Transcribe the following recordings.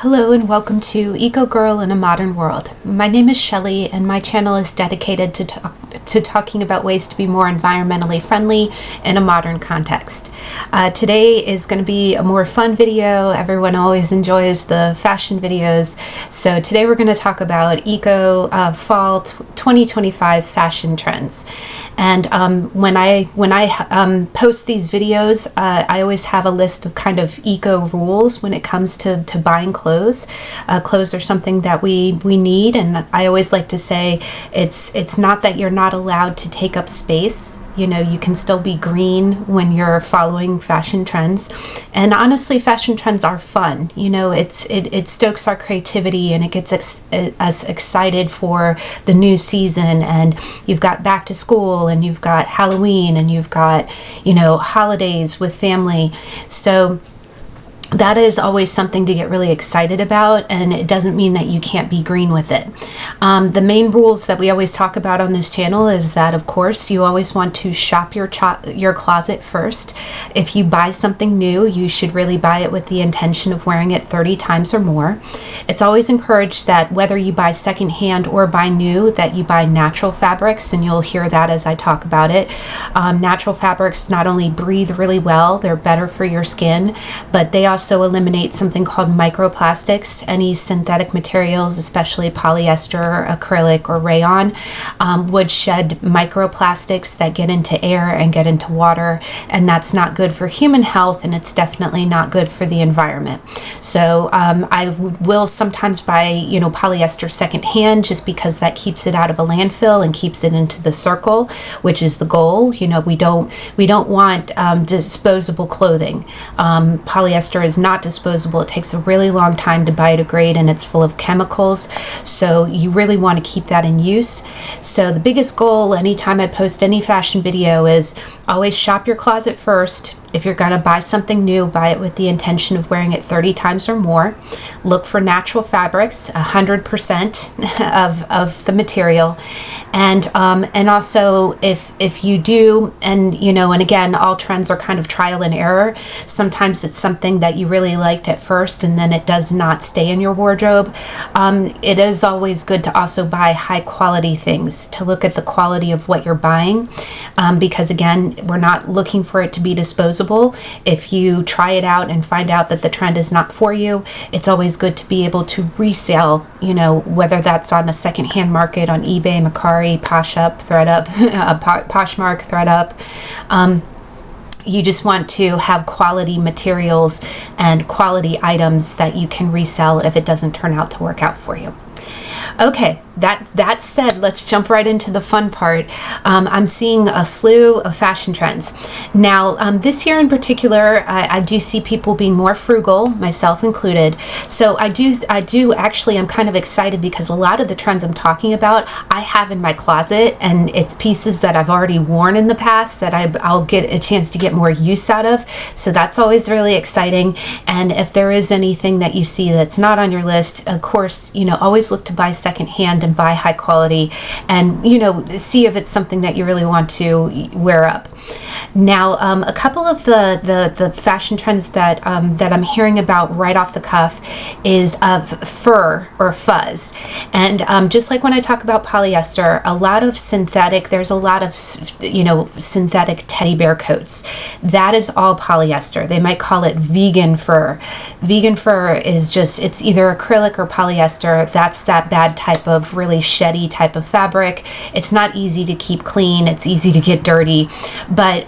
Hello and welcome to Eco Girl in a Modern World. My name is Shelley and my channel is dedicated to talking about ways to be more environmentally friendly in a modern context. Today is going to be a more fun video. Everyone always enjoys the fashion videos. So today we're going to talk about eco fall 2025 fashion trends. And when I post these videos, I always have a list of kind of eco rules when it comes to buying clothes. Clothes are something that we need, and I always like to say it's not that you're not allowed to take up space. You know, you can still be green when you're following fashion trends. And honestly, fashion trends are fun. You know, it stokes our creativity and it gets us excited for the new season. And you've got back to school and you've got Halloween and you've got, you know, holidays with family. So that is always something to get really excited about, and it doesn't mean that you can't be green with it. The main rules that we always talk about on this channel is that, of course, you always want to shop your closet first. If you buy something new, you should really buy it with the intention of wearing it 30 times or more. It's always encouraged that whether you buy secondhand or buy new, that you buy natural fabrics, and you'll hear that as I talk about it. Natural fabrics not only breathe really well, they're better for your skin, but they also eliminate something called microplastics. Any synthetic materials, especially polyester, acrylic, or rayon, would shed microplastics that get into air and get into water, and that's not good for human health, and it's definitely not good for the environment. So I will sometimes buy, you know, polyester secondhand just because that keeps it out of a landfill and keeps it into the circle, which is the goal. You know, we don't want disposable clothing. Polyester is not disposable. It takes a really long time to biodegrade, and it's full of chemicals, so you really want to keep that in use. So the biggest goal anytime I post any fashion video is always shop your closet first. If you're going to buy something new, buy it with the intention of wearing it 30 times or more. Look for natural fabrics, 100% of the material. And also if you do, and you know, and again, all trends are kind of trial and error. Sometimes it's something that you really liked at first and then it does not stay in your wardrobe. It is always good to also buy high quality things, to look at the quality of what you're buying, because again, we're not looking for it to be disposable. If you try it out and find out that the trend is not for you, it's always good to be able to resell, you know, whether that's on a secondhand market on eBay, Mercari, Posh-Up, ThredUp, Poshmark, ThredUp. You just want to have quality materials and quality items that you can resell if it doesn't turn out to work out for you. Okay, that said, let's jump right into the fun part. I'm seeing a slew of fashion trends. Now, this year in particular, I do see people being more frugal, myself included. So I do actually, I'm kind of excited because a lot of the trends I'm talking about, I have in my closet, and it's pieces that I've already worn in the past that I'll get a chance to get more use out of. So that's always really exciting. And if there is anything that you see that's not on your list, of course, you know, always look to buy secondhand and buy high quality, and you know, see if it's something that you really want to wear up. Now, a couple of the fashion trends that I'm hearing about right off the cuff is of fur or fuzz, and just like when I talk about polyester, a lot of synthetic. There's a lot of, you know, synthetic teddy bear coats. That is all polyester. They might call it vegan fur. Vegan fur is just, it's either acrylic or polyester. That's that bad type of really sheddy type of fabric. It's not easy to keep clean. It's easy to get dirty, but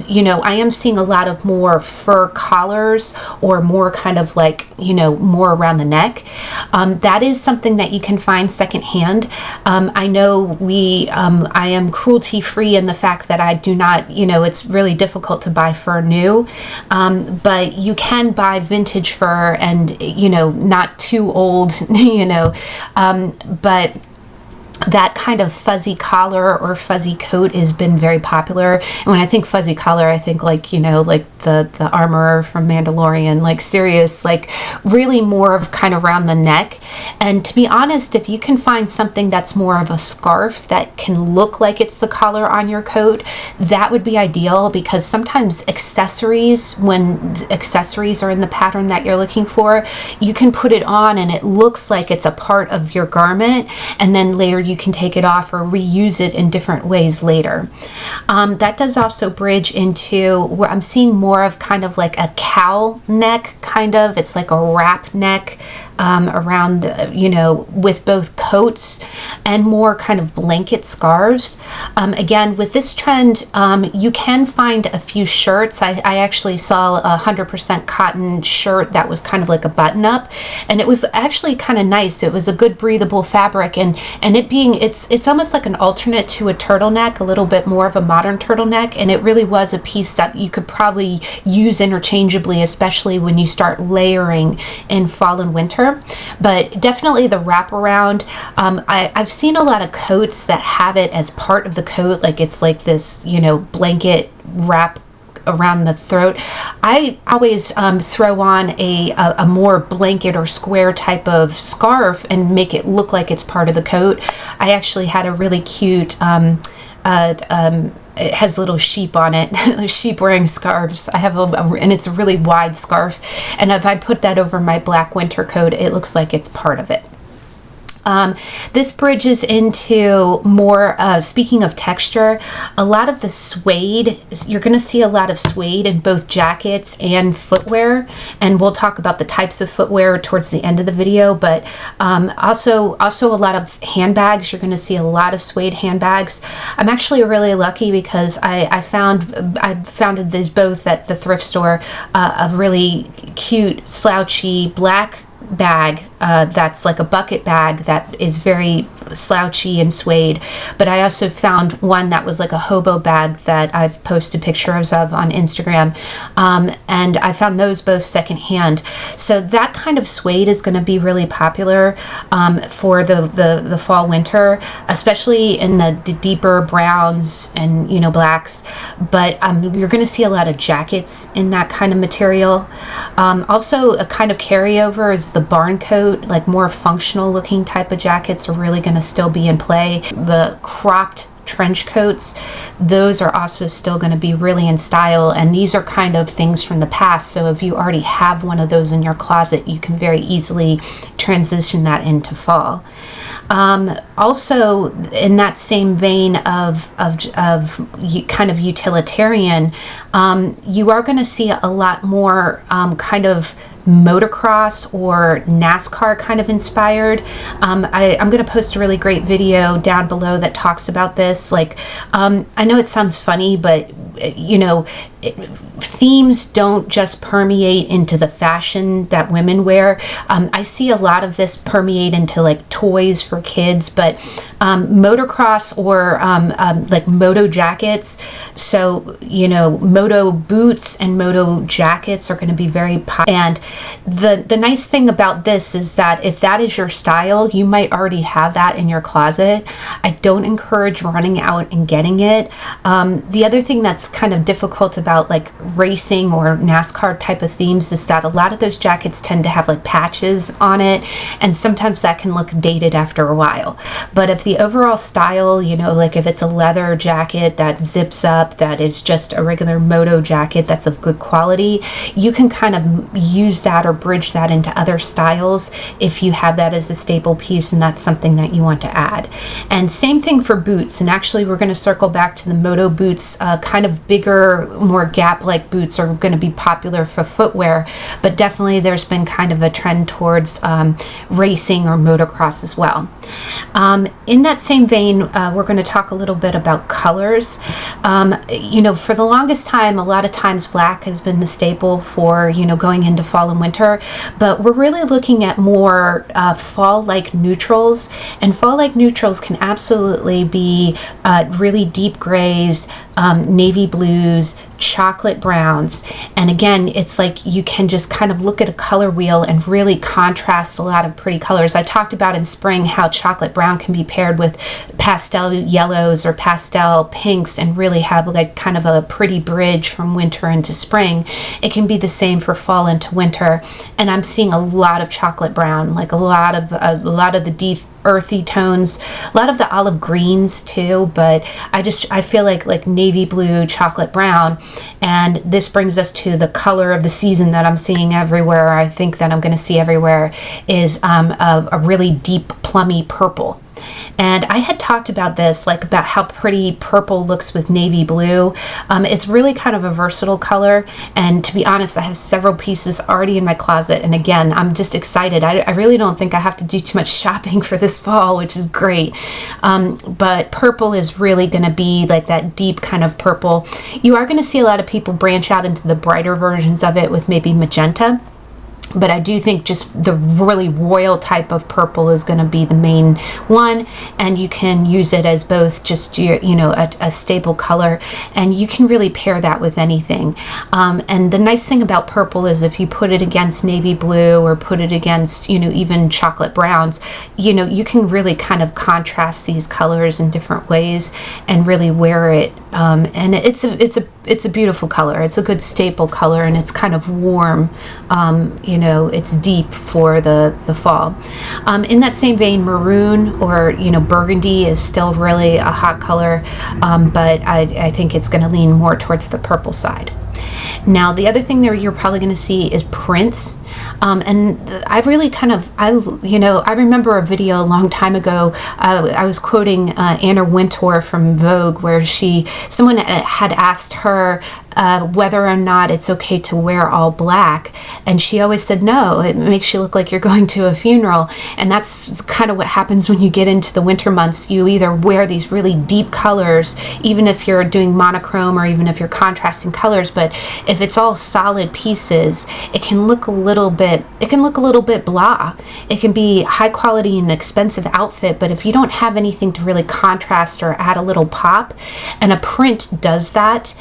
you know, I am seeing a lot of more fur collars, or more kind of like, you know, more around the neck. That is something that you can find secondhand. I know I am cruelty free in the fact that I do not, you know, it's really difficult to buy fur new, but you can buy vintage fur, and you know, not too old, you know, but that kind of fuzzy collar or fuzzy coat has been very popular. And when I think fuzzy collar, I think like, you know, like the armor from Mandalorian, like serious, like really more of kind of around the neck. And to be honest, if you can find something that's more of a scarf that can look like it's the collar on your coat, that would be ideal, because sometimes accessories, when accessories are in the pattern that you're looking for, you can put it on and it looks like it's a part of your garment, and then later you can take it off or reuse it in different ways later. That does also bridge into where I'm seeing more of kind of like a cowl neck, kind of. It's like a wrap neck around, you know, with both coats and more kind of blanket scarves. Again, with this trend, you can find a few shirts. I actually saw a 100% cotton shirt that was kind of like a button up, and it was actually kind of nice. It was a good breathable fabric, and it being, it's almost like an alternate to a turtleneck, a little bit more of a modern turtleneck, and it really was a piece that you could probably use interchangeably, especially when you start layering in fall and winter. But definitely the wraparound. I've seen a lot of coats that have it as part of the coat, like it's like this, you know, blanket wrap around the throat. I always throw on a more blanket or square type of scarf and make it look like it's part of the coat. I actually had a really cute it has little sheep on it, sheep wearing scarves. I have and it's a really wide scarf, and if I put that over my black winter coat, it looks like it's part of it. This bridges into more, speaking of texture, a lot of the suede, you're going to see a lot of suede in both jackets and footwear, and we'll talk about the types of footwear towards the end of the video, but also a lot of handbags. You're going to see a lot of suede handbags. I'm actually really lucky because I found these both at the thrift store, a really cute slouchy black bag that's like a bucket bag that is very slouchy and suede, but I also found one that was like a hobo bag that I've posted pictures of on Instagram, and I found those both secondhand. So that kind of suede is going to be really popular for the fall winter, especially in the deeper browns and, you know, blacks, but you're going to see a lot of jackets in that kind of material. Also a kind of carryover is the barn coat, like more functional looking type of jackets are really going to still be in play. The cropped trench coats, those are also still going to be really in style, and these are kind of things from the past, so if you already have one of those in your closet, you can very easily transition that into fall. Also in that same vein of kind of utilitarian, you are going to see a lot more kind of motocross or NASCAR kind of inspired. I'm going to post a really great video down below that talks about this. Like, I know it sounds funny, but you know, themes don't just permeate into the fashion that women wear. I see a lot of this permeate into like toys for kids, but motocross or like moto jackets. So, you know, moto boots and moto jackets are going to be very popular. And the nice thing about this is that if that is your style, you might already have that in your closet. I don't encourage running out and getting it. The other thing that's kind of difficult about like racing or NASCAR type of themes is that a lot of those jackets tend to have like patches on it, and sometimes that can look dated after a while. But if the overall style, you know, like if it's a leather jacket that zips up, that is just a regular moto jacket that's of good quality, you can kind of use that or bridge that into other styles if you have that as a staple piece and that's something that you want to add. And same thing for boots, and actually we're going to circle back to the moto boots. Kind of bigger, more gap-like boots are going to be popular for footwear, but definitely there's been kind of a trend towards racing or motocross as well. In that same vein, we're going to talk a little bit about colors. You know, for the longest time, a lot of times black has been the staple for, you know, going into fall and winter, but we're really looking at more fall-like neutrals, and fall-like neutrals can absolutely be really deep grays, navy blues, chocolate browns, and again, it's like you can just kind of look at a color wheel and really contrast a lot of pretty colors. I talked about in spring how chocolate brown can be paired with pastel yellows or pastel pinks and really have like kind of a pretty bridge from winter into spring. It can be the same for fall into winter, and I'm seeing a lot of chocolate brown, like a lot of the deep earthy tones, a lot of the olive greens too, but I feel like navy blue, chocolate brown. And this brings us to the color of the season that I'm seeing everywhere. I think that I'm going to see everywhere is a really deep plummy purple. And I had talked about this, like about how pretty purple looks with navy blue. It's really kind of a versatile color, and to be honest, I have several pieces already in my closet, and again, I'm just excited. I really don't think I have to do too much shopping for this fall, which is great. But purple is really going to be like that deep kind of purple. You are going to see a lot of people branch out into the brighter versions of it with maybe magenta. But I do think just the really royal type of purple is going to be the main one, and you can use it as both just your, a staple color, and you can really pair that with anything. And the nice thing about purple is if you put it against navy blue or put it against, even chocolate browns, you can really kind of contrast these colors in different ways and really wear it. And it's a beautiful color. It's a good staple color, and it's kind of warm. It's deep for the fall. In that same vein, maroon or burgundy is still really a hot color, but I think it's going to lean more towards the purple side. Now, the other thing there you're probably going to see is prints. And I really I remember a video a long time ago. I was quoting Anna Wintour from Vogue, where someone had asked her whether or not it's okay to wear all black, and she always said no, it makes you look like you're going to a funeral. And that's kind of what happens when you get into the winter months. You either wear these really deep colors, even if you're doing monochrome or even if you're contrasting colors, but if it's all solid pieces, it can look a little bit blah. It can be high quality and expensive outfit, but if you don't have anything to really contrast or add a little pop, and a print does that.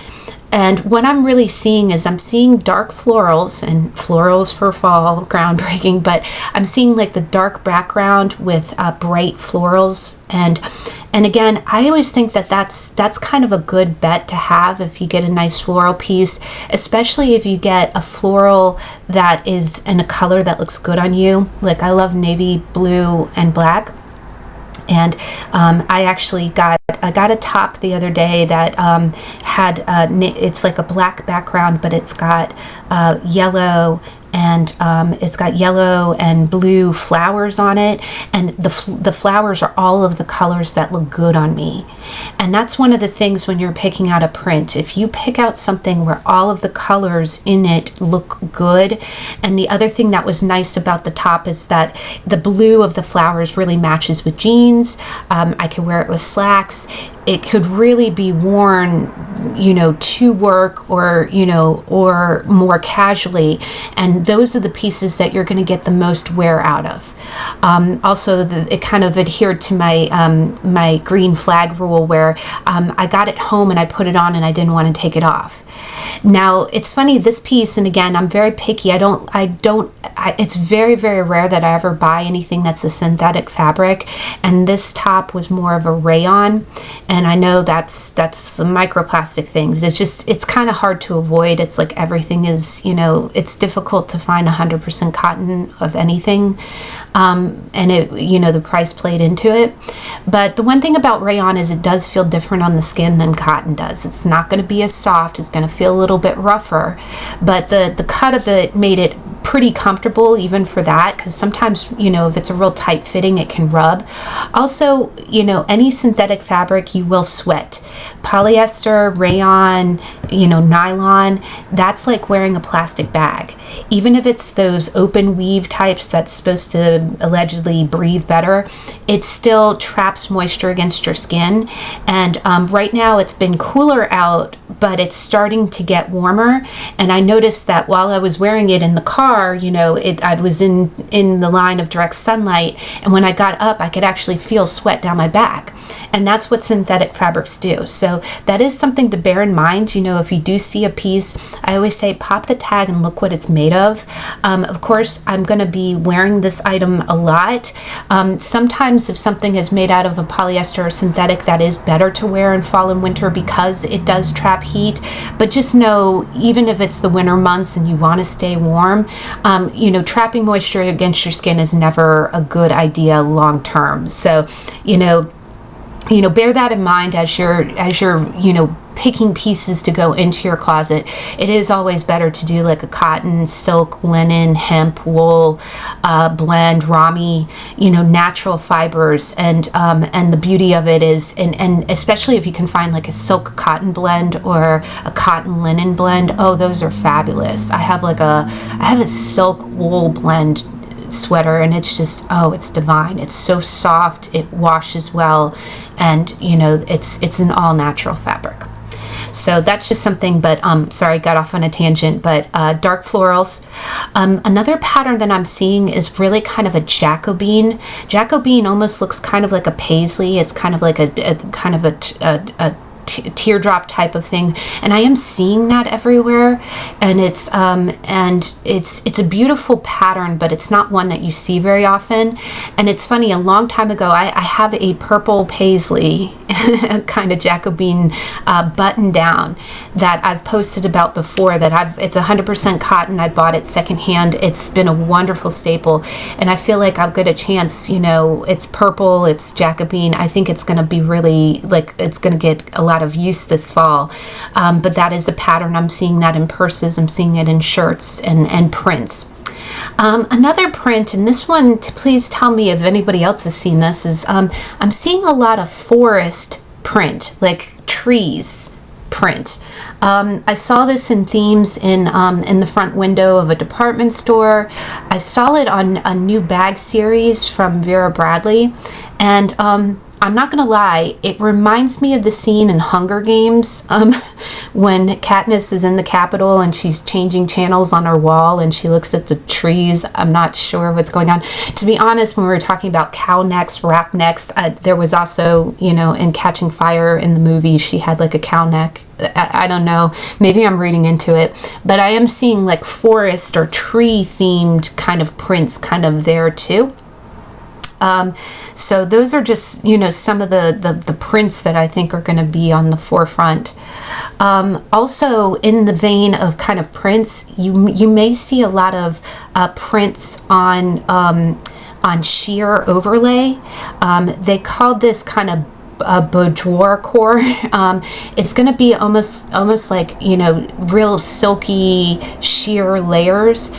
And what I'm really seeing is I'm seeing dark florals, and florals for fall, groundbreaking, but I'm seeing like the dark background with bright florals. And again, I always think that that's kind of a good bet to have if you get a nice floral piece, especially if you get a floral that is in a color that looks good on you. Like I love navy blue and black. And I actually got a top the other day that had it's like a black background, but it's got yellow and it's got yellow and blue flowers on it, and the flowers are all of the colors that look good on me. And that's one of the things when you're picking out a print. If you pick out something where all of the colors in it look good, and the other thing that was nice about the top is that the blue of the flowers really matches with jeans. I could wear it with slacks. It could really be worn, to work or more casually. And those are the pieces that you're going to get the most wear out of. Also, it kind of adhered to my green flag rule where I got it home and I put it on and I didn't want to take it off. Now, it's funny, this piece, and again, I'm very picky. It's very, very rare that I ever buy anything that's a synthetic fabric. And this top was more of a rayon. And I know that's some microplastic things. It's kind of hard to avoid. It's like everything is, it's difficult to find 100% cotton of anything. And the price played into it. But the one thing about rayon is it does feel different on the skin than cotton does. It's not going to be as soft. It's going to feel a little bit rougher. But the cut of it made it pretty comfortable even for that, because sometimes if it's a real tight fitting, it can rub. Also, any synthetic fabric you will sweat. Polyester, rayon, nylon, that's like wearing a plastic bag. Even if it's those open weave types that's supposed to allegedly breathe better, it still traps moisture against your skin. And right now it's been cooler out, but it's starting to get warmer. And I noticed that while I was wearing it in the car, car, you know, I was in the line of direct sunlight, and when I got up, I could actually feel sweat down my back. And that's what synthetic fabrics do. So that is something to bear in mind. You know, if you do see a piece, I always say pop the tag and look what it's made of. Of course, I'm going to be wearing this item a lot. Sometimes if something is made out of a polyester or synthetic, that is better to wear in fall and winter because it does trap heat. But just know, even if it's the winter months and you want to stay warm, you know, trapping moisture against your skin is never a good idea long term. So, you know, bear that in mind as you're, you know, picking pieces to go into your closet. It is always better to do like a cotton, silk, linen, hemp, wool blend, rami, you know, natural fibers. And the beauty of it is, and especially if you can find like a silk cotton blend or a cotton linen blend, oh, those are fabulous. I have a silk wool blend sweater, and it's just, oh, it's divine. It's so soft, it washes well, and you know, it's an all natural fabric. So that's just something. But sorry, got off on a tangent. But dark florals. Another pattern that I'm seeing is really kind of a Jacobean. Jacobean almost looks kind of like a Paisley. It's kind of like a teardrop type of thing, and I am seeing that everywhere, and it's a beautiful pattern, but it's not one that you see very often. And it's funny, a long time ago I have a purple Paisley kind of Jacobean button down that I've posted about before, that it's 100% cotton. I bought it secondhand. It's been a wonderful staple, and I feel like I'll get a chance. You know, it's purple, it's Jacobean. I think it's going to be really, like, it's going to get a lot of use this fall. But that is a pattern. I'm seeing that in purses. I'm seeing it in shirts and prints. Another print, and this one, please tell me if anybody else has seen this, is I'm seeing a lot of forest print, like trees print. I saw this in themes in the front window of a department store. I saw it on a new bag series from Vera Bradley, and I'm not gonna lie, it reminds me of the scene in Hunger Games when Katniss is in the Capitol and she's changing channels on her wall and she looks at the trees. I'm not sure what's going on. To be honest, when we were talking about cow necks, wrap necks, there was also, you know, in Catching Fire in the movie, she had like a cow neck. I don't know, maybe I'm reading into it, but I am seeing like forest or tree themed kind of prints kind of there too. So those are just, you know, some of the prints that I think are going to be on the forefront. Also, in the vein of kind of prints, you may see a lot of prints on sheer overlay. They called this kind of a boudoir core. It's going to be almost like, you know, real silky sheer layers.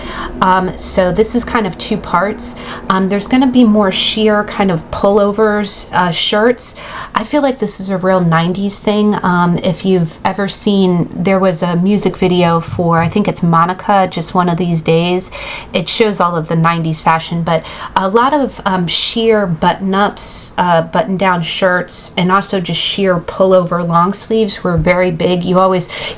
So this is kind of two parts. There's going to be more sheer kind of pullovers, shirts. I feel like this is a real 90s thing. If you've ever seen, there was a music video for, I think it's Monica, Just One of These Days. It shows all of the 90s fashion, but a lot of sheer button-ups, button-down shirts, and also just sheer pullover long sleeves were very big. You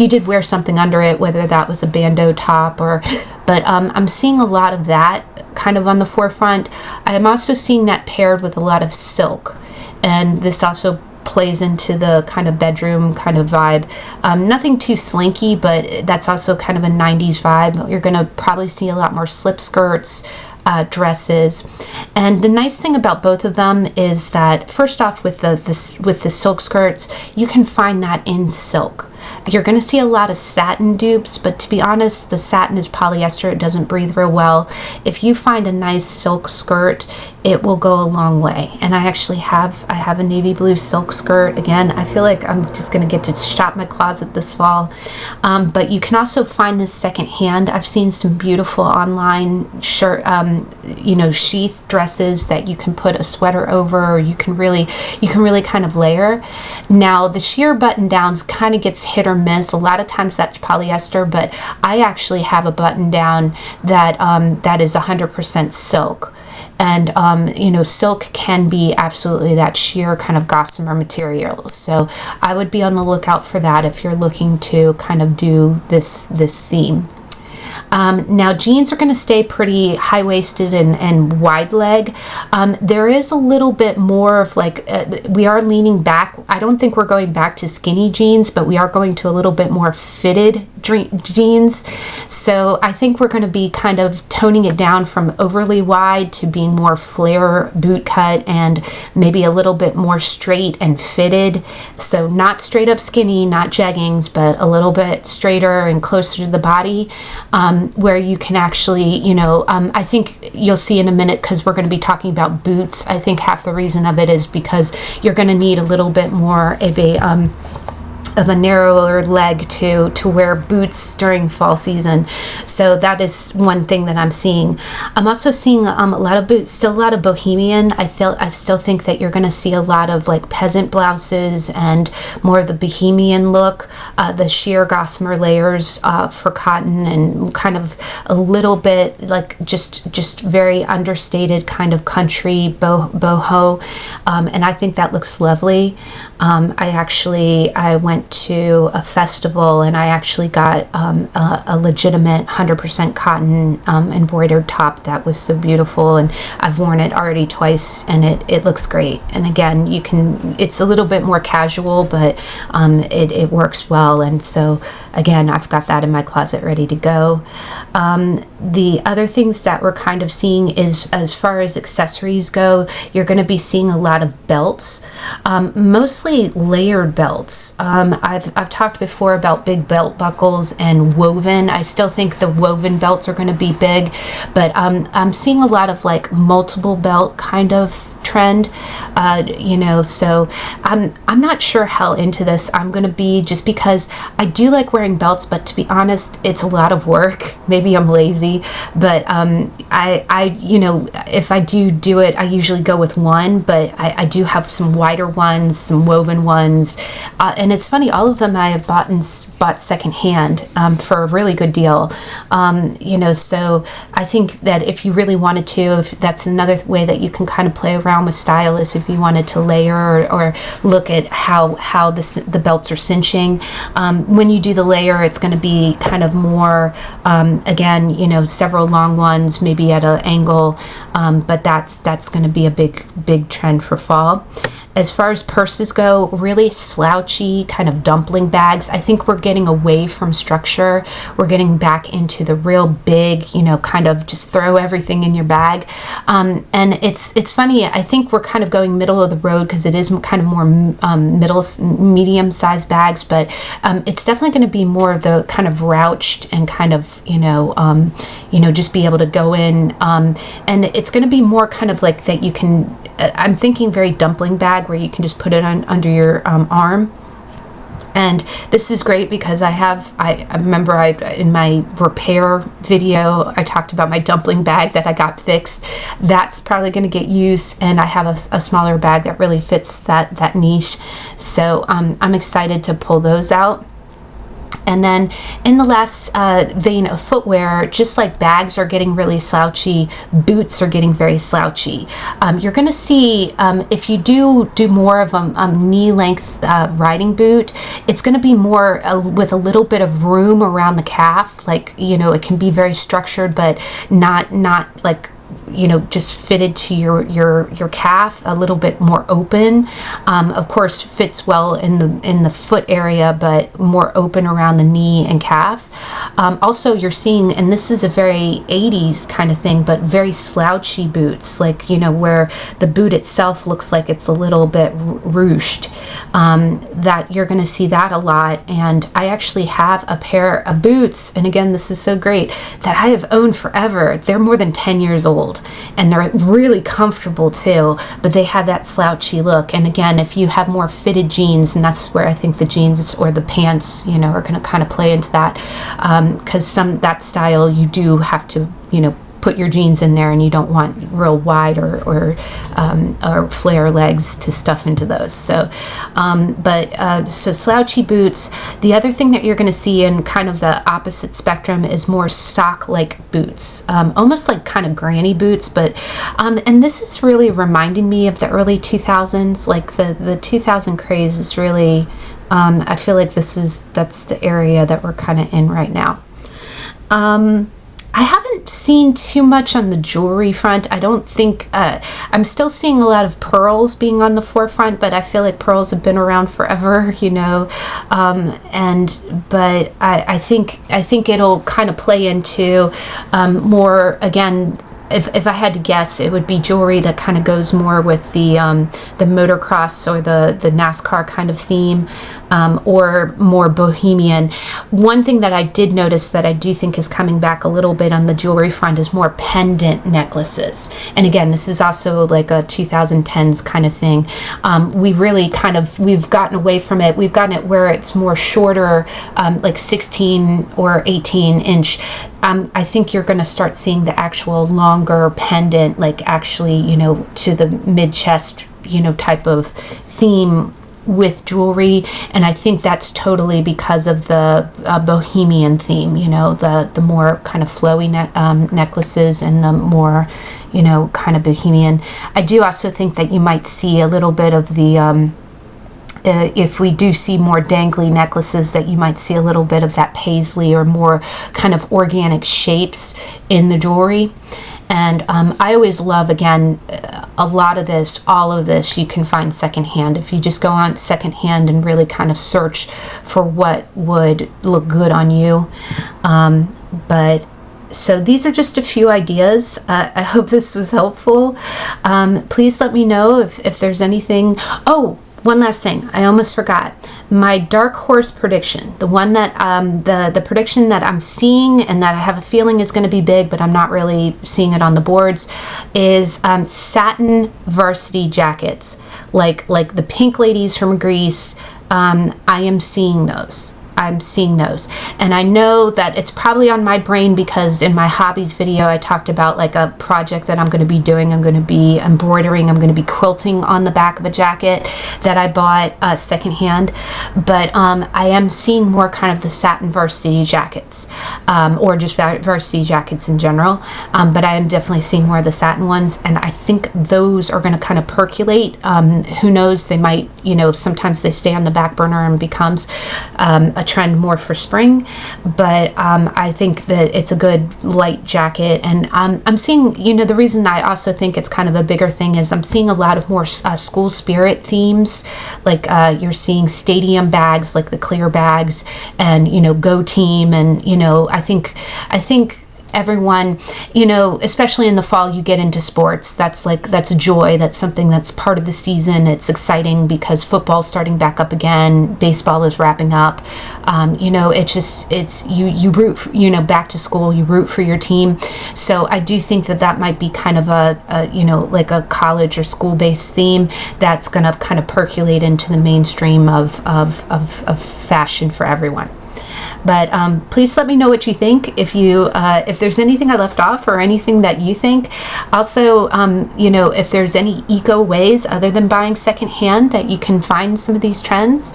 did wear something under it, whether that was a bandeau top but I'm seeing a lot of that kind of on the forefront. I'm also seeing that paired with a lot of silk, and this also plays into the kind of bedroom kind of vibe. Nothing too slinky, but that's also kind of a 90s vibe. You're going to probably see a lot more slip skirts, dresses. And the nice thing about both of them is that, first off, with the silk skirts, you can find that in silk. You're going to see a lot of satin dupes, but to be honest, the satin is polyester. It doesn't breathe real well. If you find a nice silk skirt, it will go a long way. And I actually have a navy blue silk skirt. Again, I feel like I'm just going to get to shop my closet this fall. But you can also find this secondhand. I've seen some beautiful online shirt, sheath dresses that you can put a sweater over, or you can really kind of layer. Now, the sheer button downs kind of gets hit or miss. A lot of times that's polyester, but I actually have a button down that is 100% silk. And silk can be absolutely that sheer kind of gossamer material. So I would be on the lookout for that if you're looking to kind of do this theme. Now jeans are going to stay pretty high-waisted and wide leg. There is a little bit more of like, we are leaning back. I don't think we're going back to skinny jeans, but we are going to a little bit more fitted jeans. So I think we're going to be kind of toning it down from overly wide to being more flare boot cut and maybe a little bit more straight and fitted. So not straight up skinny, not jeggings, but a little bit straighter and closer to the body, where you can actually, I think you'll see in a minute, because we're going to be talking about boots. I think half the reason of it is because you're going to need a little bit more of a narrower leg to wear boots during fall season. So that is one thing that I'm seeing. I'm also seeing a lot of boots, still a lot of Bohemian. I still think that you're going to see a lot of like peasant blouses and more of the Bohemian look, the sheer gossamer layers for cotton, and kind of a little bit like just very understated kind of country boho, and I think that looks lovely. I went to a festival and I actually got a legitimate 100% cotton embroidered top that was so beautiful, and I've worn it already twice and it looks great. And again, it's a little bit more casual, but it works well, and so again, I've got that in my closet ready to go. The other things that we're kind of seeing is, as far as accessories go, you're going to be seeing a lot of belts, mostly layered belts. I've talked before about big belt buckles and woven. I still think the woven belts are going to be big, but I'm seeing a lot of like multiple belt kind of trend, so I'm not sure how into this I'm going to be, just because I do like wearing belts, but to be honest, it's a lot of work. Maybe I'm lazy, but if I do it, I usually go with one, but I do have some wider ones, some woven ones, and it's funny, all of them I have bought secondhand for a really good deal. So I think that if you really wanted to, if that's another way that you can kind of play around with style, is if you wanted to layer or look at how the belts are cinching. When you do the layer, it's going to be kind of more, again, several long ones, maybe at an angle, but that's going to be a big trend for fall. As far as purses go, really slouchy kind of dumpling bags. I think we're getting away from structure. We're getting back into the real big, kind of just throw everything in your bag. And it's funny, I think we're kind of going middle of the road, because it is kind of more medium sized bags, but it's definitely going to be more of the kind of rouched and kind of, just be able to go in. And it's going to be more kind of like that you can, I'm thinking very dumpling bag, where you can just put it under your arm. And this is great because I remember in my repair video, I talked about my dumpling bag that I got fixed. That's probably going to get used, and I have a smaller bag that really fits that niche. So I'm excited to pull those out. And then in the last vein of footwear, just like bags are getting really slouchy, boots are getting very slouchy. You're going to see, if you do more of a knee-length riding boot, it's going to be more with a little bit of room around the calf. Like, it can be very structured, but not like, just fitted to your calf, a little bit more open. Of course, fits well in the foot area, but more open around the knee and calf. Also, you're seeing, and this is a very 80s kind of thing, but very slouchy boots, like, where the boot itself looks like it's a little bit ruched. That you're going to see that a lot. And I actually have a pair of boots, and again, this is so great, that I have owned forever. They're more than 10 years old, and they're really comfortable too, but they have that slouchy look. And again, if you have more fitted jeans, and that's where I think the jeans or the pants, are going to kind of play into that, because that style, you do have to, put your jeans in there, and you don't want real wide or flare legs to stuff into those. So, so slouchy boots. The other thing that you're going to see in kind of the opposite spectrum is more sock-like boots, almost like kind of granny boots. But and this is really reminding me of the early 2000s, like the 2000 craze is really. I feel like that's the area that we're kind of in right now. I haven't seen too much on the jewelry front. I don't think, I'm still seeing a lot of pearls being on the forefront, but I feel like pearls have been around forever, you know, but I think it'll kind of play into more, again, if I had to guess, it would be jewelry that kind of goes more with the motocross or the NASCAR kind of theme, or more bohemian. One thing that I did notice that I do think is coming back a little bit on the jewelry front is more pendant necklaces. And again, this is also like a 2010s kind of thing. We really we've gotten away from it. We've gotten it where it's more shorter, like 16 or 18 inch. I think you're going to start seeing the actual longer pendant, like actually, you know, to the mid-chest, you know, type of theme with jewelry. And I think that's totally because of the bohemian theme, you know, the more kind of flowy necklaces and the more, you know, kind of bohemian. I do also think that you might see a little bit of the if we do see more dangly necklaces, that you might see a little bit of that paisley or more kind of organic shapes in the jewelry. And I always love, again, a lot of this, all of this you can find secondhand. If you just go on secondhand and really kind of search for what would look good on you. But so these are just a few ideas. I hope this was helpful. Please let me know if there's anything. Oh, one last thing, I almost forgot. My dark horse prediction, the one that the prediction that I'm seeing and that I have a feeling is going to be big, but I'm not really seeing it on the boards, is satin varsity jackets, like the pink ladies from Greece. I am seeing those. I'm seeing those, and I know that it's probably on my brain because in my hobbies video I talked about like a project that I'm going to be doing. I'm going to be embroidering, I'm going to be quilting on the back of a jacket that I bought secondhand, but I am seeing more kind of the satin varsity jackets, or just varsity jackets in general, but I am definitely seeing more of the satin ones, and I think those are going to kind of percolate. Who knows, they might, you know, sometimes they stay on the back burner and becomes a trend more for spring, but I think that it's a good light jacket. And I'm seeing, you know, the reason I also think it's kind of a bigger thing is I'm seeing a lot of more school spirit themes, like you're seeing stadium bags, like the clear bags, and, you know, Go Team, and, you know, I think everyone, you know, especially in the fall, you get into sports. That's a joy. That's something that's part of the season. It's exciting because football's starting back up again. Baseball is wrapping up. You know, you root for, you know, back to school, you root for your team. So I do think that might be kind of a you know, like a college or school-based theme that's going to kind of percolate into the mainstream of fashion for everyone. But please let me know what you think. If there's anything I left off or anything that you think. Also, you know, if there's any eco ways other than buying secondhand that you can find some of these trends,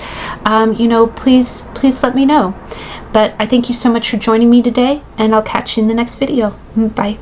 you know, please let me know. But I thank you so much for joining me today, and I'll catch you in the next video. Bye.